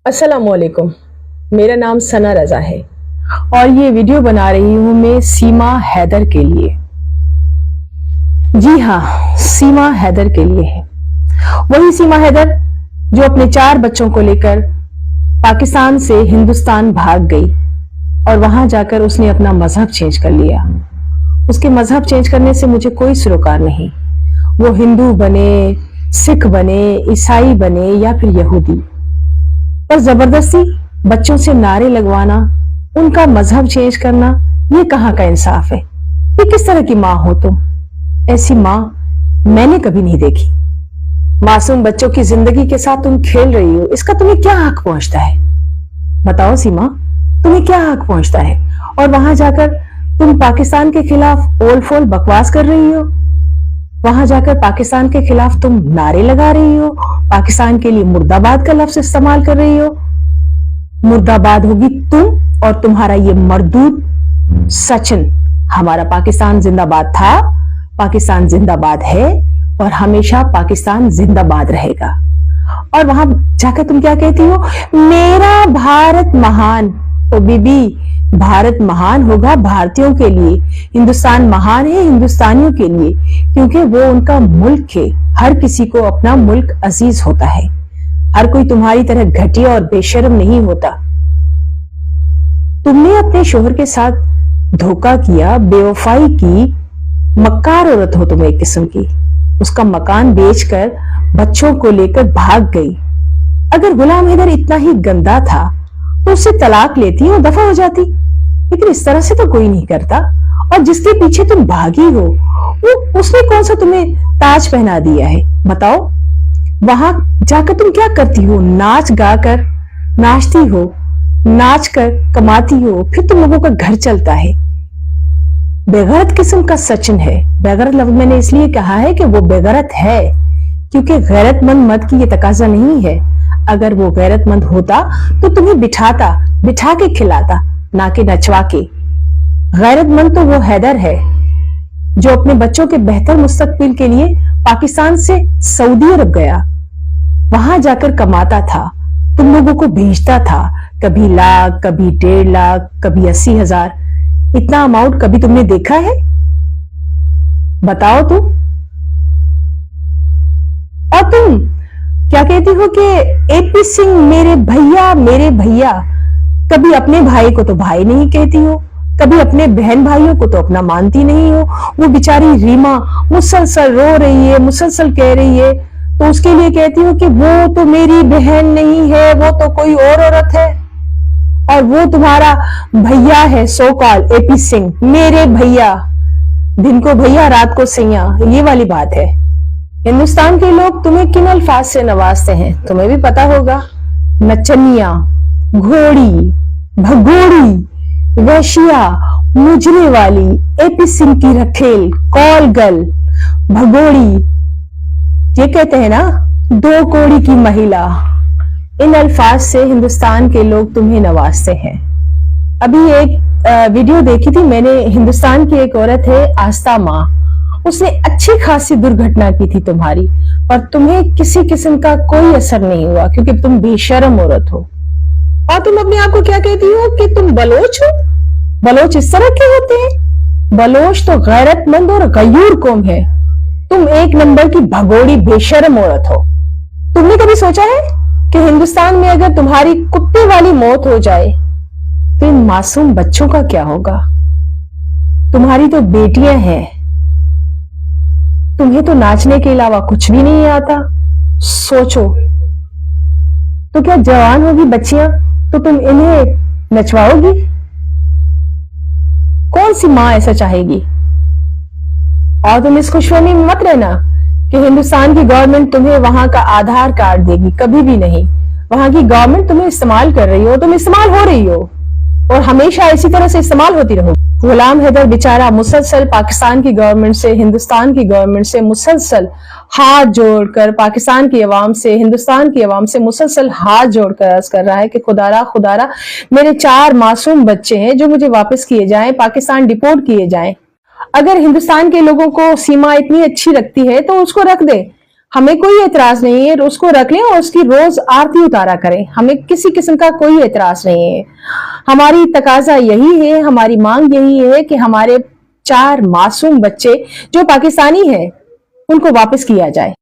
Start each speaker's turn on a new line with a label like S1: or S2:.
S1: अस्सलामुअलैकुम। मेरा नाम सना रजा है और ये वीडियो बना रही हूँ मैं सीमा हैदर के लिए। जी हाँ, सीमा हैदर के लिए है। वही सीमा हैदर जो अपने 4 बच्चों को लेकर पाकिस्तान से हिंदुस्तान भाग गई और वहां जाकर उसने अपना मजहब चेंज कर लिया। उसके मजहब चेंज करने से मुझे कोई सरोकार नहीं। वो हिंदू बने, सिख बने, ईसाई बने या फिर यहूदी, पर जबरदस्ती बच्चों से नारे लगवाना, उनका मजहब चेंज करना, ये कहाँ का इंसाफ है? ये किस तरह की माँ हो तुम? ऐसी माँ मैंने कभी नहीं देखी। मासूम बच्चों की जिंदगी के साथ तुम खेल रही हो, इसका तुम्हें क्या हक पहुंचता है? बताओ सीमा, तुम्हें क्या हक पहुंचता है? और वहां जाकर तुम पाकिस्तान के खिलाफ ओल फोल बकवास कर रही हो। वहां जाकर पाकिस्तान के खिलाफ तुम नारे लगा रही हो, पाकिस्तान के लिए मुर्दाबाद का लफ्ज इस्तेमाल कर रही हो। मुर्दाबाद होगी तुम और तुम्हारा ये मरदूद सचिन। हमारा पाकिस्तान जिंदाबाद था, पाकिस्तान जिंदाबाद है और हमेशा पाकिस्तान जिंदाबाद रहेगा। और वहां जाकर तुम क्या कहती हो? मेरा भारत महान। तो बीबी, भारत महान होगा भारतीयों के लिए, हिंदुस्तान महान है हिंदुस्तानियों के लिए, क्योंकि वो उनका मुल्क है। हर किसी को अपना मुल्क अजीज होता है। हर कोई तुम्हारी तरह घटिया और बेशर्म नहीं होता। तुमने अपने शोहर के साथ धोखा किया, बेवफाई की, मक्कार औरत हो तुम एक किस्म की। उसका मकान बेचकर बच्चों को लेकर भाग गई। अगर गुलाम हैदर इतना ही गंदा था तो उससे तलाक लेती और दफा हो जाती, लेकिन इस तरह से तो कोई नहीं करता। और जिसके पीछे तुम भागी हो वो उसने कौन सा तुम्हें ताज पहना दिया है? बताओ। वहां जाकर तुम क्या करती हो? नाच गाकर नाचती हो, नाच कर कमाती हो, फिर तुम लोगों का घर चलता है। बेगैरत किस्म का सचिन है। बेगैरत लफ्ज मैंने इसलिए कहा है कि वो बेगैरत है, क्योंकि गैरतमंद मर्द की ये तकाजा नहीं है। अगर वो गैरतमंद होता तो तुम्हें बिठा के खिलाता, ना कि नचवा के। गैरतमंद तो वो हैदर है जो अपने बच्चों के बेहतर मुस्तकबिल के लिए पाकिस्तान से सऊदी अरब गया। वहां जाकर कमाता था, तुम लोगों को भेजता था, कभी लाख, कभी 1.5 लाख, कभी 80,000। इतना अमाउंट कभी तुमने देखा है? बताओ तुम। और तुम क्या कहती हो कि एपी सिंह मेरे भैया। कभी अपने भाई को तो भाई नहीं कहती हो, कभी अपने बहन भाइयों को तो अपना मानती नहीं हो। वो बेचारी रीमा मुसलसल रो रही है, मुसलसल कह रही है, तो उसके लिए कहती हो कि वो तो मेरी बहन नहीं है, वो तो कोई और औरत है। और वो तुम्हारा भैया है, सो कॉल एपी सिंह, मेरे भैया। दिन को भैया, रात को सैया, ये वाली बात है। हिंदुस्तान के लोग तुम्हें किन अल्फाज से नवाजते हैं तुम्हें भी पता होगा। नचनिया, घोड़ी, भगोड़ी, वैशिया, मुजरे वाली, एपी सिंह की रखेल, कॉल गर्ल, भगोड़ी, ये कहते हैं ना 2 कोड़ी की महिला। इन अल्फाज से हिंदुस्तान के लोग तुम्हें नवाजते हैं। अभी एक वीडियो देखी थी मैंने, हिंदुस्तान की एक औरत है आस्था माँ, उसने अच्छी खासी दुर्घटना की थी तुम्हारी, पर तुम्हें किसी किस्म का कोई असर नहीं हुआ, क्योंकि तुम बेशर्म औरत हो। और तुम अपने आप को क्या कहती हो कि तुम बलोच हो? बलोच इस तरह के होते हैं? बलोच तो गैरतमंद और गयूर कौम है। तुम एक नंबर की भगोड़ी बेशर्म औरत हो। तुमने कभी सोचा है कि हिंदुस्तान में अगर तुम्हारी कुत्ते वाली मौत हो जाए तो इन मासूम बच्चों का क्या होगा? तुम्हारी तो बेटियां हैं, तुम्हें तो नाचने के अलावा कुछ भी नहीं आता। सोचो तो क्या जवान होगी बच्चियां तो तुम इन्हें नचवाओगी? कौन सी मां ऐसा चाहेगी? और तुम इस खुशफहमी में मत रहना कि हिंदुस्तान की गवर्नमेंट तुम्हें वहां का आधार कार्ड देगी, कभी भी नहीं। वहां की गवर्नमेंट तुम्हें इस्तेमाल कर रही हो, तुम इस्तेमाल हो रही हो और हमेशा इसी तरह से इस्तेमाल होती रहो। गुलाम हैदर बेचारा मुसलसल पाकिस्तान की गवर्नमेंट से, हिंदुस्तान की गवर्नमेंट से मुसलसल हाथ जोड़कर, पाकिस्तान की अवाम से, हिंदुस्तान की अवाम से मुसलसल हाथ जोड़कर अर्ज कर रहा है कि खुदारा मेरे 4 मासूम बच्चे हैं जो मुझे वापस किए जाएं, पाकिस्तान डिपोर्ट किए जाएं। अगर हिंदुस्तान के लोगों को सीमा इतनी अच्छी लगती है तो उसको रख दे। हमें कोई एतराज नहीं है, उसको रख लें और उसकी रोज आरती उतारा करें, हमें किसी किस्म का कोई एतराज नहीं है। हमारी तकाजा यही है, हमारी मांग यही है कि हमारे 4 मासूम बच्चे जो पाकिस्तानी हैं उनको वापस किया जाए।